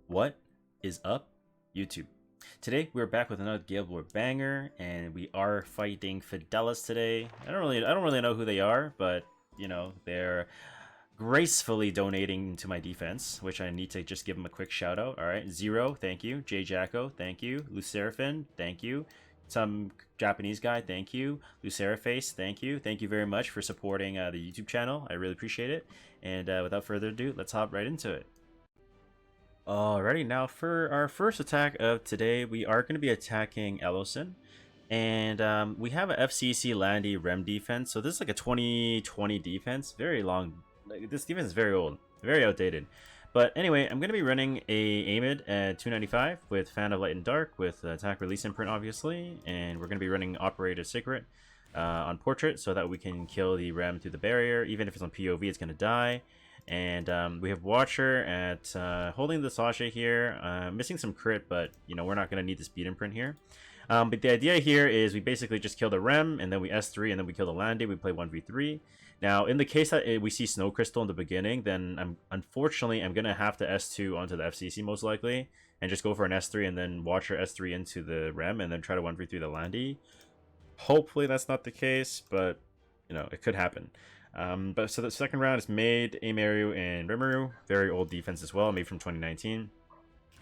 What is up, YouTube? Today we're back with another Guild War banger, and we are fighting Fidelis today. I don't really know who they are, but you know, they're gracefully donating to my defense, which I need to just give them a quick shout out. All right, Zero, thank you. J Jacko, thank you. Lucerafin, thank you. Some Japanese guy, thank you. Luceraface, thank you. Thank you very much for supporting the YouTube channel. I really appreciate it. And without further ado, let's hop right into it. Alrighty, now for our first attack of today, we are going to be attacking Elosin. And we have a FCC Landy Rem defense, so this is like a 2020 defense. Very long. Like, this defense is very old, very outdated. But anyway, I'm going to be running a Amid at 295 with Fan of Light and Dark with attack release imprint, obviously. And we're going to be running Operator Secret on Portrait so that we can kill the Rem through the barrier. Even if it's on POV, it's going to die. And we have Watcher at holding the Sasha here, missing some crit, but you know, we're not going to need the speed imprint here. But the idea here is we basically just kill the Rem, and then we S3, and then we kill the Landy. We play 1v3. Now, in the case that we see Snow Crystal in the beginning, then unfortunately I'm going to have to S2 onto the FCC most likely, and just go for an S3, and then Watcher S3 into the Rem, and then try to 1v3 the Landy. Hopefully that's not the case, but you know, it could happen. But so the second round is made Amaru and Rimuru, very old defense as well, made from 2019.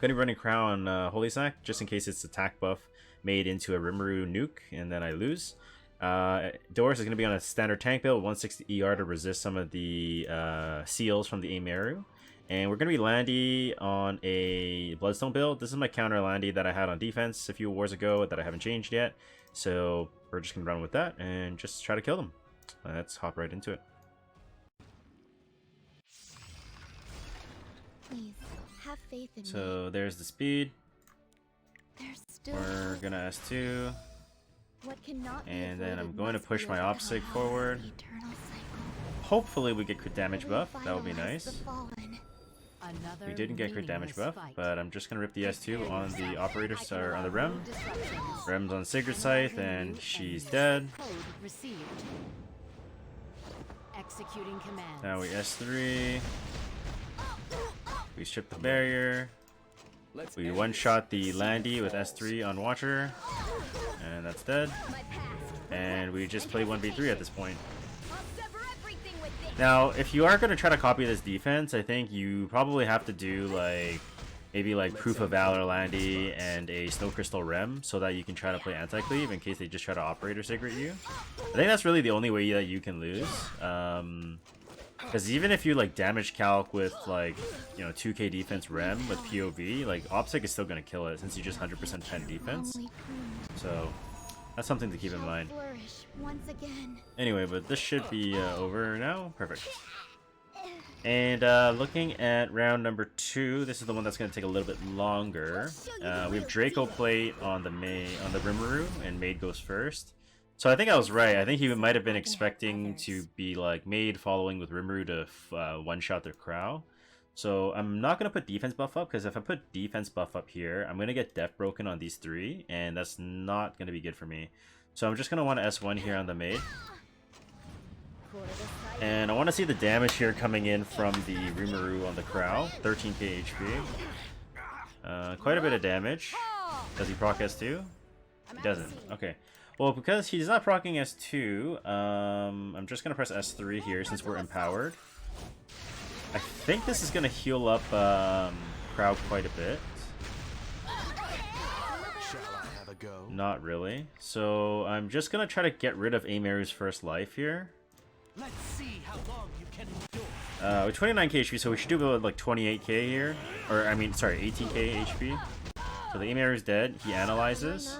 Going to be running Crown Holy Sack just in case it's attack buff made into a Rimuru nuke and then I lose. Doris is going to be on a standard tank build, 160 ER to resist some of the seals from the Amaru. And we're going to be Landy on a Bloodstone build. This is my counter Landy that I had on defense a few wars ago that I haven't changed yet. So we're just going to run with that and just try to kill them. Let's hop right into it. Please, have faith in so there's the speed. We're gonna S2. And then I'm going to push my Opsig forward. Hopefully we get crit damage buff. That would be nice. We didn't get crit damage buff, but I'm just gonna rip the S2 on the operator, or on the Rem. Rem's on Sigrid Scythe and she's dead. Executing command. Now we S3. We strip the barrier. We one-shot the Landy with S3 on Watcher. And that's dead. And we just play 1v3 at this point. Now, if you are going to try to copy this defense, I think you probably have to do like maybe like Proof of Valor Landy and a Snow Crystal Rem so that you can try to play anti-cleave in case they just try to Operator Secret you. I think that's really the only way that you can lose. Because even if you like damage calc with like, you know, 2k defense Rem with POV, like Opsig is still going to kill it since you just 100% pen defense. So that's something to keep in mind. Anyway, but this should be over now. Perfect. And looking at round number 2, this is the one that's going to take a little bit longer. We have Draco Plate on the Rimuru, and Maid goes first. So I think I was right. I think he might have been expecting to be like Maid following with Rimuru to one-shot the Crow. So I'm not going to put defense buff up, because if I put defense buff up here, I'm going to get Death Broken on these 3, and that's not going to be good for me. So I'm just going to want to S1 here on the Maid. And I want to see the damage here coming in from the Rimuru on the Crow. 13k HP. Quite a bit of damage. Does he proc S2? He doesn't. Okay. Well, because he's not proccing S2, I'm just going to press S3 here since we're empowered. I think this is going to heal up Crow quite a bit. Not really. So I'm just going to try to get rid of Amaru's first life here. Let's see how long you can endure. With 29k HP, so we should do about like 28k here. Or, I mean, sorry, 18k HP. So the Amaru is dead. He analyzes.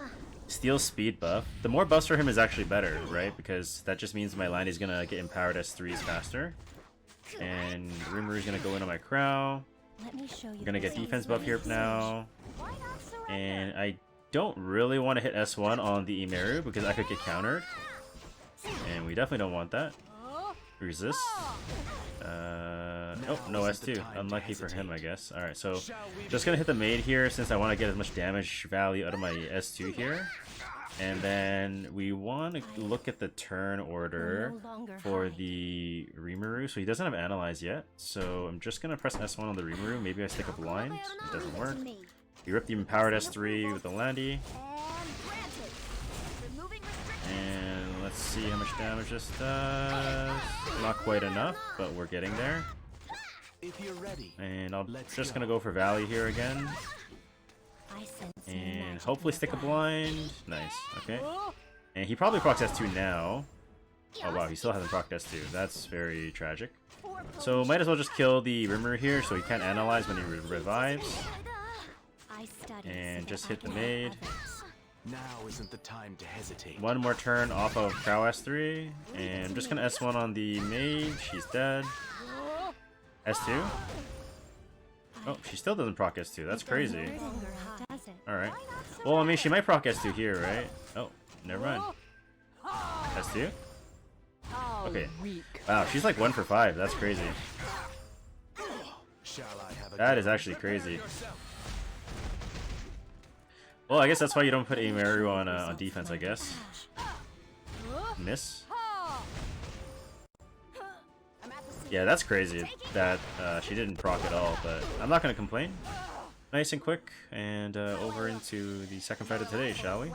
Steals speed buff. The more buffs for him is actually better, right? Because that just means my line is going to get empowered S3s faster. And Rimuru is going to go into my Crow. I'm going to get defense buff here now. And I don't really want to hit S1 on the Amaru because I could get countered. And we definitely don't want that. Resist. Oh, no S2. Unlucky for him, I guess. Alright, so just gonna hit the Maid here since I want to get as much damage value out of my S2 here. And then we want to look at the turn order No longer for hide. the Rimuru. So he doesn't have Analyze yet. So I'm just going to press S1 on the Rimuru. Maybe I stick a blind. It doesn't work. We rip the Empowered S3 with the Landy. And let's see how much damage this does. Not quite enough, but we're getting there. If you're ready, And I'm just going to go for Valley here again. And hopefully stick a blind. Nice. Okay. And he probably procs S2 now. Oh wow, he still hasn't procced S2. That's very tragic. So might as well just kill the Rimmer here so he can't analyze when he revives. And just hit the maid. now isn't the time to hesitate. One more turn off of Crow S3. And I'm just gonna S1 on the maid. She's dead. S2? Oh, she still doesn't proc S2. That's crazy. Alright. Well, I mean, she might proc S2 here, right? Oh, never mind. S2? Okay. Wow, she's like 1 for 5. That's crazy. That is actually crazy. Well, I guess that's why you don't put Amaru on defense, I guess. Miss? Yeah, that's crazy that she didn't proc at all, but I'm not going to complain. Nice and quick, and over into the second fight of today, shall we?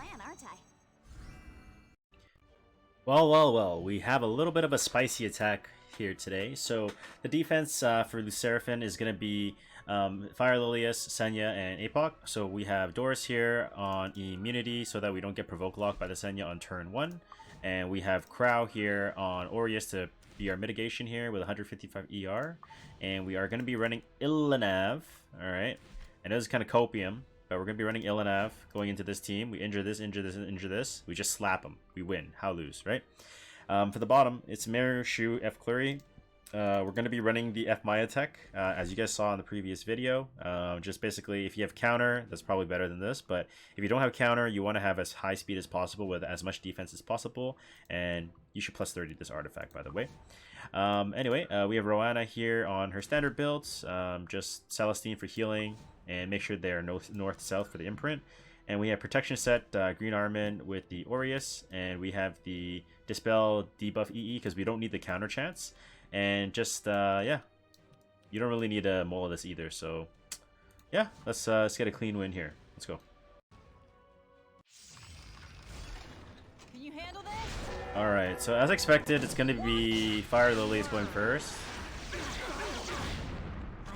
Well, we have a little bit of a spicy attack here today. So the defense for Luceraphim is going to be Fire Lilius, Senya, and Apoc. So we have Doris here on immunity so that we don't get provoke locked by the Senya on turn 1. And we have Crow here on Aureus to be our mitigation here with 155 ER. And we are going to be running Illanav. Alright. And this is kind of copium, but we're going to be running Illanav going into this team. We injure this, injure this, and injure this. We just slap them. We win. How lose, right? For the bottom, it's Mirror, Shu, F. Clury. We're going to be running the F. Maya tech, as you guys saw in the previous video. Just basically, if you have counter, that's probably better than this. But if you don't have counter, you want to have as high speed as possible with as much defense as possible. And you should plus 30 this artifact, by the way. Anyway, we have Roanna here on her standard builds. Just Celestine for healing. And make sure they're north-south for the imprint. And we have protection set, Green Armin with the Aureus. And we have the Dispel debuff EE because we don't need the counter chance. And just, yeah. You don't really need a mole of this either. So, yeah. Let's get a clean win here. Let's go. Can you handle this? Alright, so as expected, it's going to be Fire Lilies going first.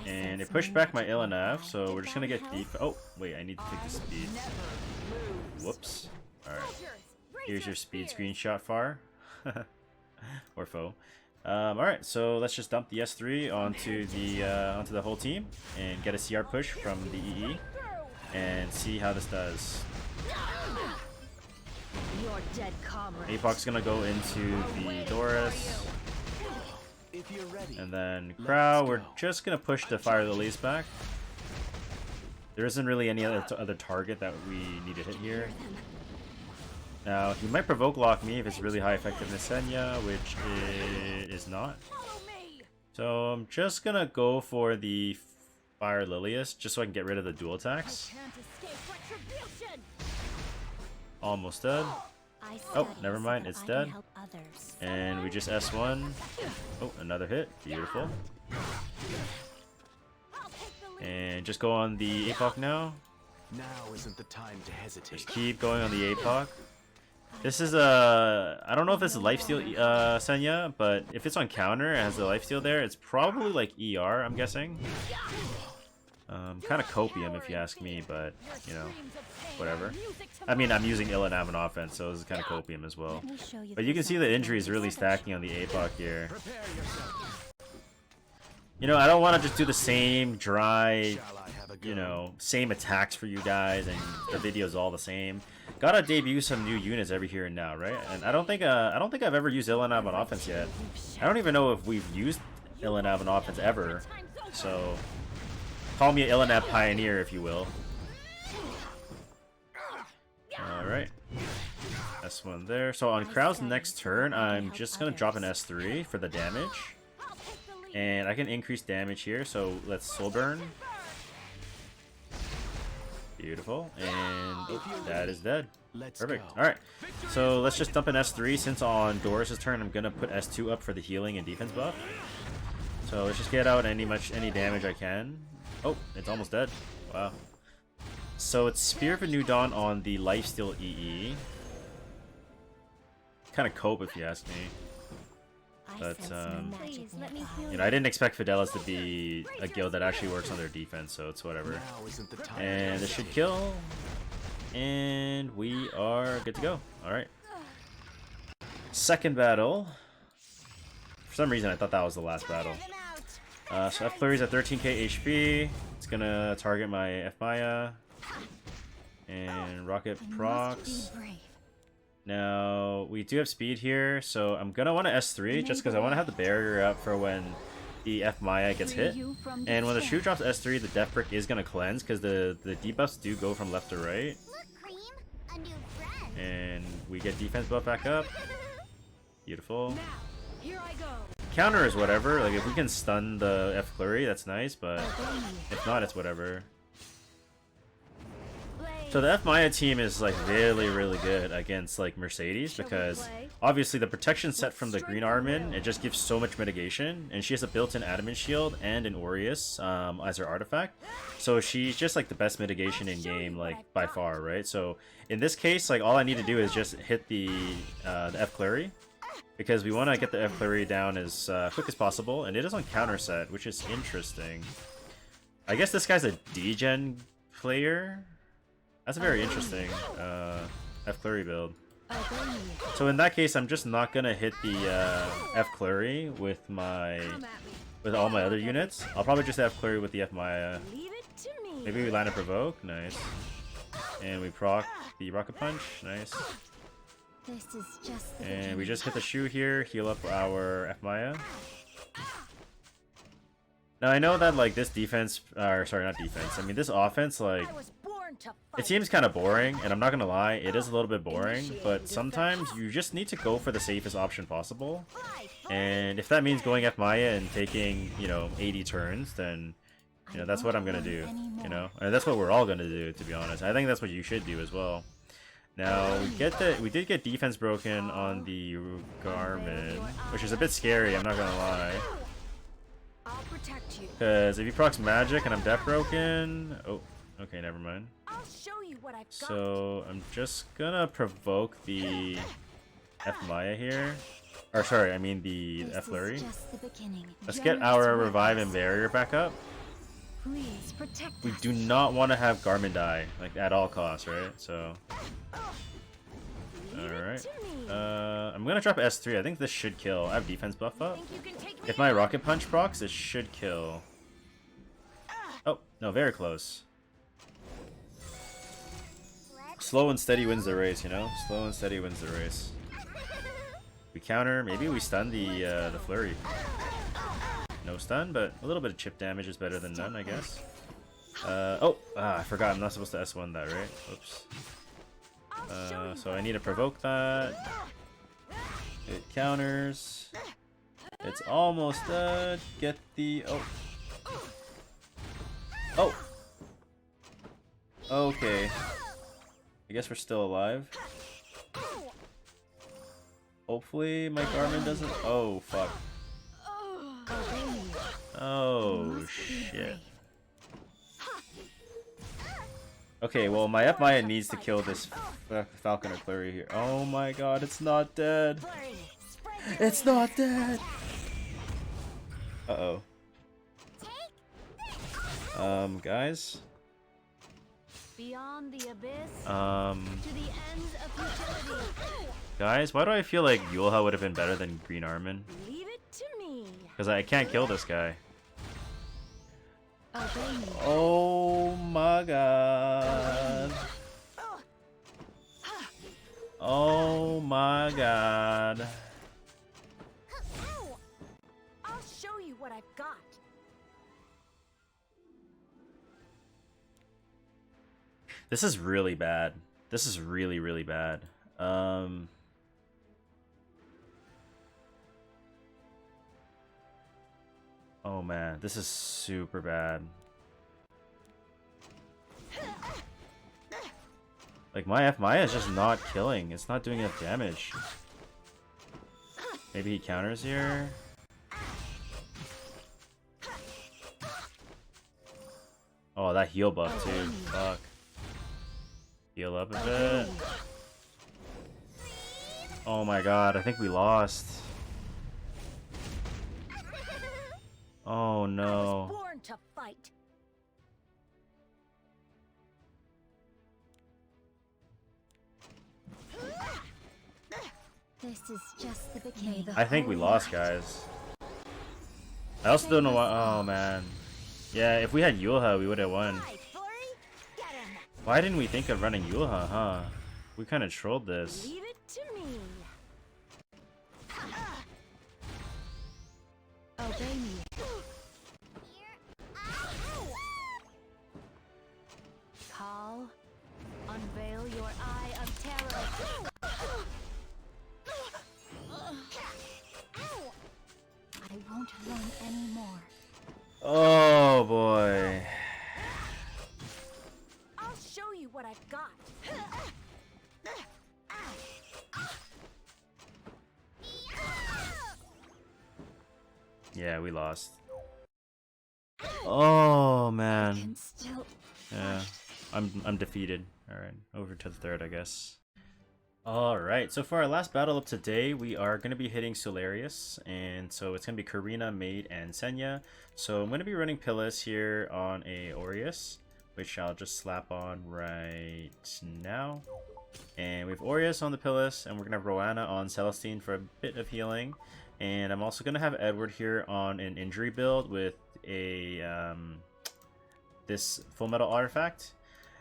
And it pushed back my Illanav, so we're just gonna get deep. Oh, wait, I need to take the speed. Whoops. Alright. Here's your speed screenshot, Far. Or foe. Alright, so let's just dump the S3 onto the whole team and get a CR push from the EE and see how this does. Your dead comrade. Apoc's gonna go into the Doris. If you're ready, And then Crow, we're just gonna push the Fire Lilies back. There isn't really any other target that we need to hit here. Now, he might provoke lock me if it's really high effectiveness Senya, which it is not. So I'm just gonna go for the Fire Lilius, just so I can get rid of the dual attacks. Almost dead. Oh, never mind, it's dead. And we just S1. Oh, another hit. Beautiful. And just go on the Apoc now. now isn't the time to hesitate. Just keep going on the Apoc. This is a... I don't know if this is lifesteal Senya, but if it's on counter, it has the lifesteal there, it's probably like ER, I'm guessing. Kind of copium if you ask me, but, you know, whatever. I mean, I'm using Illanav on offense, so this is kind of copium as well. But you can see the injuries really stacking on the Apoc here. You know, I don't want to just do the same dry, you know, same attacks for you guys, and the video's all the same. Gotta debut some new units every here and now, right? And I don't think I've ever used Illanav on offense yet. I don't even know if we've used Illanav on offense ever. So, call me an Illanav pioneer, if you will. Alright. S1 there. So on Crow's next turn, I'm just going to drop an S3 for the damage. And I can increase damage here, so let's Soul Burn. Beautiful. And oh, that is dead. Let's Perfect. go. Alright. So let's just dump an S3 since on Doris' turn I'm gonna put S2 up for the healing and defense buff. So let's just get out any damage I can. Oh, it's almost dead. Wow. So it's Spear of a New Dawn on the Lifesteal EE. Kind of cope if you ask me. But you know, I didn't expect Fidelis to be a guild that actually works on their defense, so it's whatever. Now isn't the time. And this should kill. And we are good to go. Alright. Second battle. For some reason I thought that was the last battle. So F Flurry's at 13k HP. It's gonna target my F Maya. And Rocket procs. Now, we do have speed here, so I'm gonna want to S3 just because I want to have the barrier up for when the F Maya gets hit. And when the shoe drops S3, the Death Brick is gonna cleanse because the debuffs do go from left to right. And we get defense buff back up. Beautiful. Counter is whatever. Like, if we can stun the F Flurry, that's nice, but if not, it's whatever. So the F Maya team is like really good against like Mercedes because obviously the protection set from the Green Armin, it just gives so much mitigation, and she has a built-in Adamant Shield and an Aureus as her artifact. So she's just like the best mitigation in game, like by far, right? So in this case, like all I need to do is just hit the F Flurry because we want to get the F Flurry down as quick as possible, and it is on counter set, which is interesting. I guess this guy's a D-gen player. That's a very interesting F Flurry build. So in that case, I'm just not gonna hit the F Flurry with all my other units. I'll probably just F Flurry with the F Maya. Maybe we land a provoke, nice. And we proc the Rocket Punch, nice. And we just hit the shoe here, heal up our F Maya. Now I know that like this defense, or sorry, not defense. I mean this offense, like it seems kind of boring, and I'm not gonna lie, it is a little bit boring. But sometimes you just need to go for the safest option possible, and if that means going F Maya and taking 80 turns, then that's what I'm gonna do. And that's what we're all gonna do, to be honest. I think that's what you should do as well. Now we did get defense broken on the Garmin, which is a bit scary. I'm not gonna lie. Because if he procs magic and I'm death broken... Oh, okay, never mind. So I'm just gonna provoke the F Maya here. Or sorry, I mean the F Flurry. Let's get our revive and barrier back up. We do not want to have Garmin die, like at all costs, right? So... Alright. I'm gonna drop S3. I think this should kill. I have defense buff up. If my Rocket Punch procs, it should kill. Oh, no, very close. Slow and steady wins the race, Slow and steady wins the race. We counter. Maybe we stun the Flurry. No stun, but a little bit of chip damage is better than none, I guess. I forgot. I'm not supposed to S1 that, right? Oops. So I need to provoke that. It counters. It's almost dead. Get the... Oh! Okay. I guess we're still alive. Hopefully my Garmin doesn't... Oh, fuck. Oh, shit. Okay, well, my F Maya needs to kill this Falcon or Flurry here. Oh my god, it's not dead. It's not dead. Uh-oh. Guys? Beyond the abyss, to the ends of futility. Guys, why do I feel like Yulha would have been better than Green Armin? Leave it to me. Because I can't kill this guy. Oh my god. Oh my god. I'll show you what I've got. This is really bad. This is really bad. Oh man, this is super bad. Like my Maya is just not killing. It's not doing enough damage. Maybe he counters here. Oh, that heal buff too. Fuck. Heal up a bit. Oh my god, I think we lost. Oh no. Born to fight. This is just the beginning. I think we lost, guys. I also don't know why. Oh man. Yeah, if we had Yulha, we would have won. Why didn't we think of running Yulha, huh? We kind of trolled this. Leave it to me. Obey me. Call. Unveil your eye of terror. I won't run anymore. Oh boy. I'll show you what I've got. Yeah, we lost. Oh man. Can still. Yeah, I'm defeated. All right, over to the third, I guess. All right, so for our last battle of today, we are going to be hitting Solarius, and so it's going to be Karina, Maid, and Senya. So I'm going to be running Fidelis here on a Aureus, which I'll just slap on right now. And we have Aureus on the Fidelis, and we're going to have Roanna on Celestine for a bit of healing. And I'm also going to have Edward here on an injury build with a this Full Metal Artifact.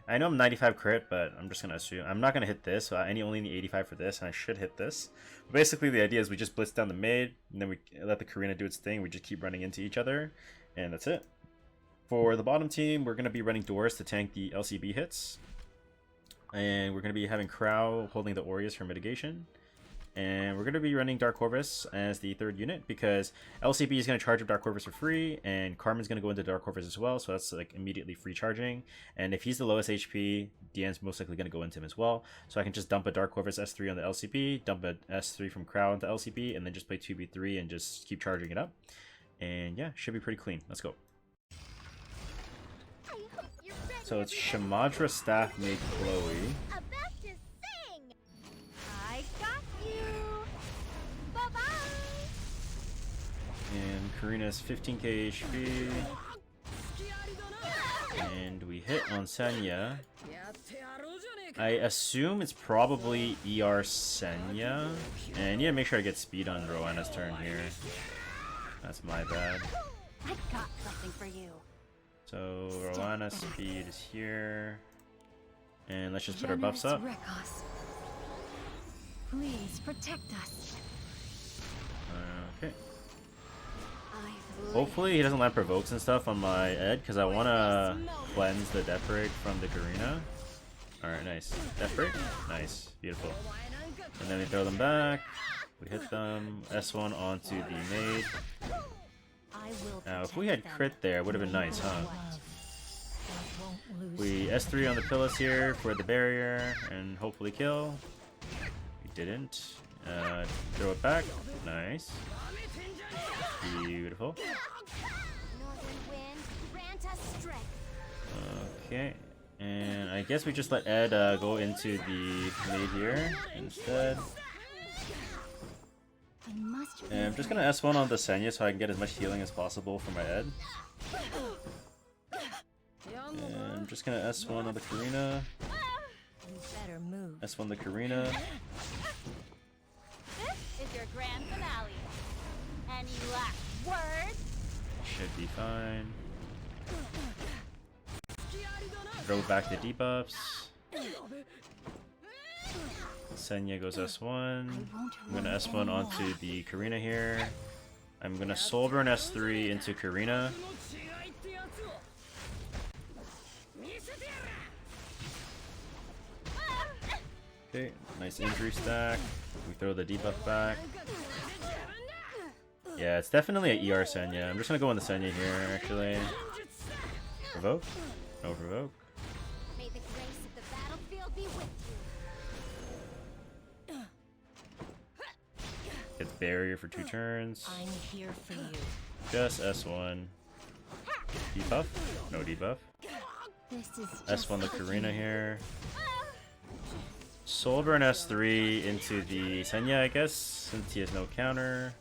I know I'm 95 crit, but I'm just going to assume. I'm not going to hit this, so I only need 85 for this, and I should hit this. But basically, the idea is we just blitz down the Maid, and then we let the Karina do its thing. We just keep running into each other, and that's it. For the bottom team, we're going to be running Doors to tank the LCB hits. And we're going to be having Crow holding the Aureus for mitigation. And we're going to be running Dark Corvus as the third unit because LCB is going to charge up Dark Corvus for free, and Carmen's going to go into Dark Corvus as well, so that's like immediately free charging. And if he's the lowest HP, Diane's most likely going to go into him as well. So I can just dump a Dark Corvus S3 on the LCB, dump a S3 from Crow into LCB, and then just play 2v3 and just keep charging it up. And yeah, should be pretty clean. Let's go. So it's Shamadra, Staff, Maid, Chloe. About to sing. I got you. Bye-bye. And Karina's 15k HP. And we hit on Senya. I assume it's probably ER Senya. And yeah, make sure I get speed on Roanna's turn here. That's my bad. I got something for you. So Roanna's speed is here. And let's just put our buffs up. Please protect us. Okay. Hopefully he doesn't land provokes and stuff on my Ed, because I want to cleanse the Death Break from the Karina. Alright, nice. Death Break? Nice. Beautiful. And then we throw them back. We hit them. S1 onto the Maid. Now, if we had crit there, it would have been nice, huh? We S3 on the Fidelis here for the barrier and hopefully kill. We didn't. Throw it back. Nice. Beautiful. Okay. And I guess we just let Ed go into the Maid here instead. And I'm just gonna S1 on the Senya so I can get as much healing as possible for my Ed. And I'm just gonna S1 on the Karina. S1 the Karina. This is your grand finale. Any last words? Should be fine. Throw back the debuffs. Senya goes S1. I'm gonna S1 onto the Karina here. I'm gonna Soulburn S3 into Karina. Okay, nice injury stack. We throw the debuff back. Yeah, it's definitely an ER Senya. I'm just gonna go on the Senya here, actually. Provoke? No provoke. May the grace of the battlefield will be with you. Gets barrier for 2 turns. I'm here for you. Just S1. Debuff? No debuff. This is S1 the just Karina here. Soulburn S3 into the Senya, I guess, since he has no counter.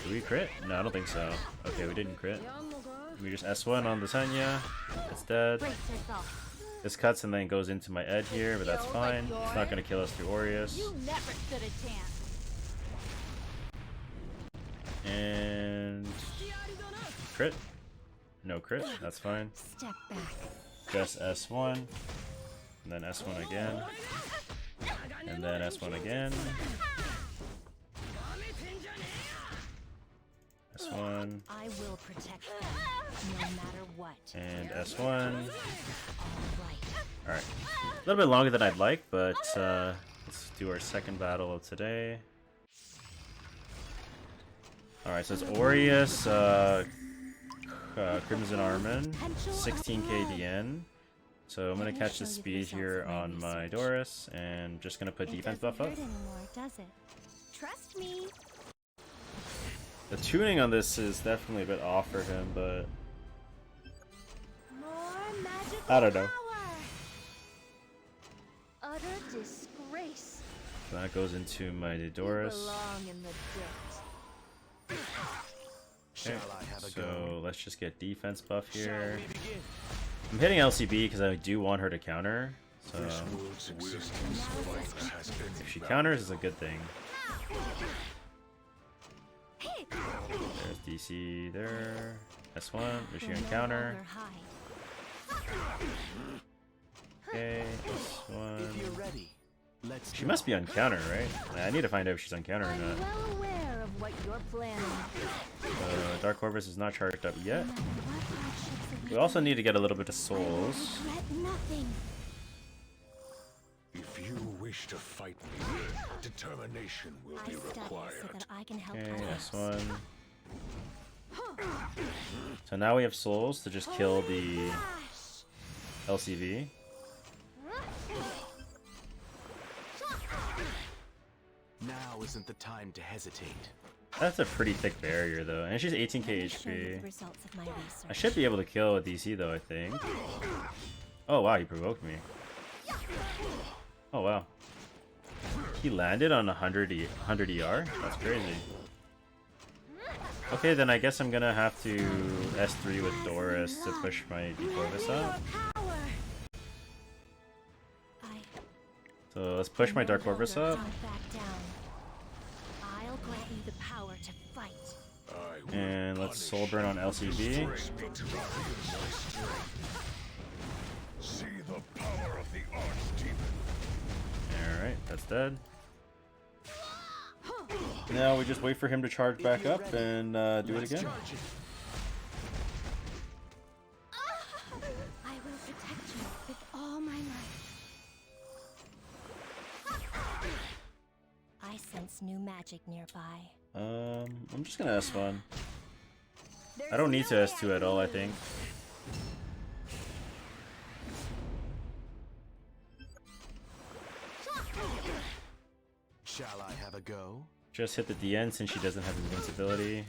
Do we crit? No, I don't think so. Okay, we didn't crit. We just S1 on the Senya. It's dead. brace yourself. This cuts and then goes into my Ed here, but that's fine. It's not going to kill us through Aureus. You never stood a chance. And crit? No crit, that's fine. Step back. Just S1, and then S1 again, and then S1 again. S1, I will protect them, no matter what. and S1. All right. Alright. A little bit longer than I'd like, but let's do our second battle of today. Alright, so it's Aureus, Crimson Armin, 16k DN. So I'm gonna catch the speed here on my Doris, and just gonna put defense buff up. Anymore, does it? Trust me. The tuning on this is definitely a bit off for him, but More magical I don't know. power. Utter disgrace. that goes into my Doris. Belong in the dirt. Okay, Shall I have a so go? let's just get defense buff Shall here. we begin? I'm hitting LCB because I do want her to counter. So This world's existence fight has if any she value. counters, it's a good thing. There's DC there. S1. Is she Will gonna no counter? longer hide. Okay. If you're S1. ready, let's She go. must be on counter, right? I need to find out if she's on counter or I'm not. well aware of what you're planning. Dark Corvus is not charged up yet. No matter what hardships await We also me, need to get a little bit of I will souls. regret nothing. If you wish to fight me, determination will I be study so required. that I can help Okay, others. S1. So now we have souls to just kill the Flash. LCV. Now isn't the time to hesitate. That's a pretty thick barrier though, and she's 18k Let me show you HP. the results of my research. I should be able to kill a DC though, I think. Oh wow, he provoked me. Oh wow. He landed on 100 ER? That's crazy. Okay, then I guess I'm gonna have to S3 with Doris to push my Corvus up. Power. So let's push my Dark Corvus up. Back down. I'll grant you the power to fight. I will And let's punish Soulburn on you. LCB. Strain to my strength. See the power of the archdemon. Alright, that's dead. Now we just wait for him to charge back up and do it Let's again. charge it. I will protect you with all my might. I sense new magic nearby. I'm just gonna S1. I don't need to S2 at all, I think. Shall I have a go? Just hit the DN since she doesn't have invincibility.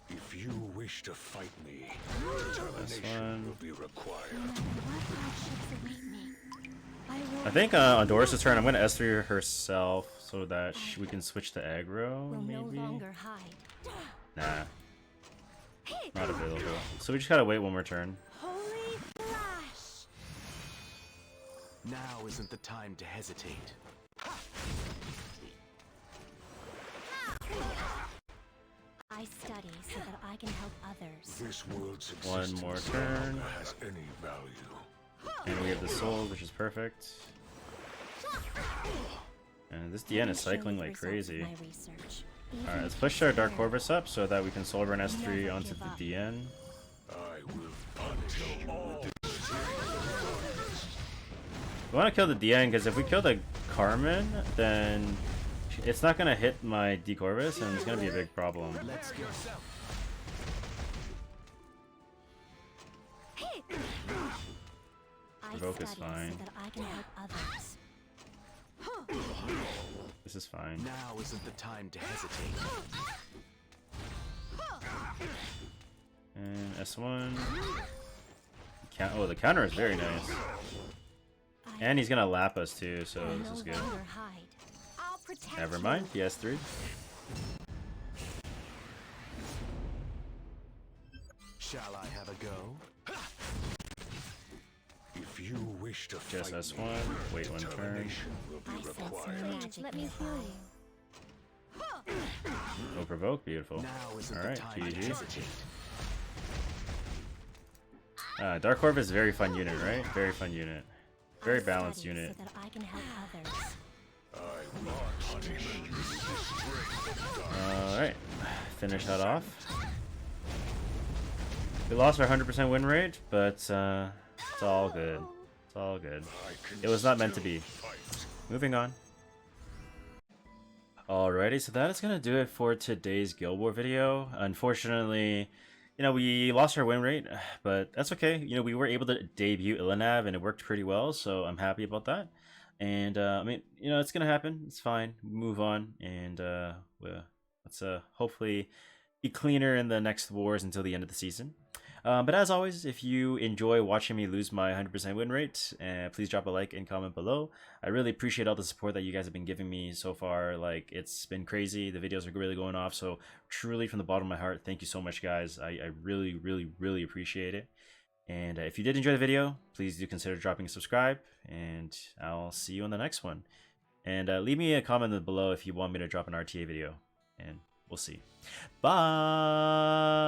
If you wish to fight me, one. determination will be required. No matter what hardships await me, I will. I think on Doris' turn, I'm gonna S3 herself so that we can switch to aggro, will no maybe? longer hide. Nah, not available. So we just gotta wait one more turn. Holy flash! Now isn't the time to hesitate. I study so that I can help others. This world's One existence more no turn. longer has any value. And we have the souls, which is perfect. And this DN is cycling like crazy. Alright, let's push our Dark Corvus up so that we can Soul Burn S3 onto the DN. I will punish you all. We want to kill the DN because if we kill the Carmen, then it's not going to hit my D Corvus and it's going to be a big problem. Let's go. I provoke is study fine. so that I can help others. This is fine. Now isn't the time to hesitate. And S1. Oh, the counter is very nice. And he's gonna lap us too, so I this no is good. longer hide. I'll protect Never you. mind, PS3. Shall I have a go? If you wish to Just fight S1. me, Wait one turn. determination will I be sense required. magic Let me nearby. heal you. No provoke, beautiful. Now isn't Alright, the time to GG. hesitate. Dark Orb is a very fun unit, right? Very fun unit. Very I balanced study unit. so that I can help others. I watch demons with the strength of darkness. Alright, finish that off. We lost our 100% win rate, but it's all good. It's all good. I can It was not meant to still be. fight. Moving on. Alrighty, so that is gonna do it for today's Guild War video. Unfortunately, we lost our win rate, but that's okay. We were able to debut Ilanav and it worked pretty well, so I'm happy about that. And I mean, it's gonna happen. It's fine. Move on, and let's hopefully be cleaner in the next wars until the end of the season. But as always, if you enjoy watching me lose my 100% win rate, please drop a like and comment below. I really appreciate all the support that you guys have been giving me so far. Like, it's been crazy. The videos are really going off. So truly, from the bottom of my heart, thank you so much, guys. I really, really, really appreciate it. And if you did enjoy the video, please do consider dropping a subscribe. And I'll see you in the next one. And leave me a comment below if you want me to drop an RTA video. And we'll see. Bye!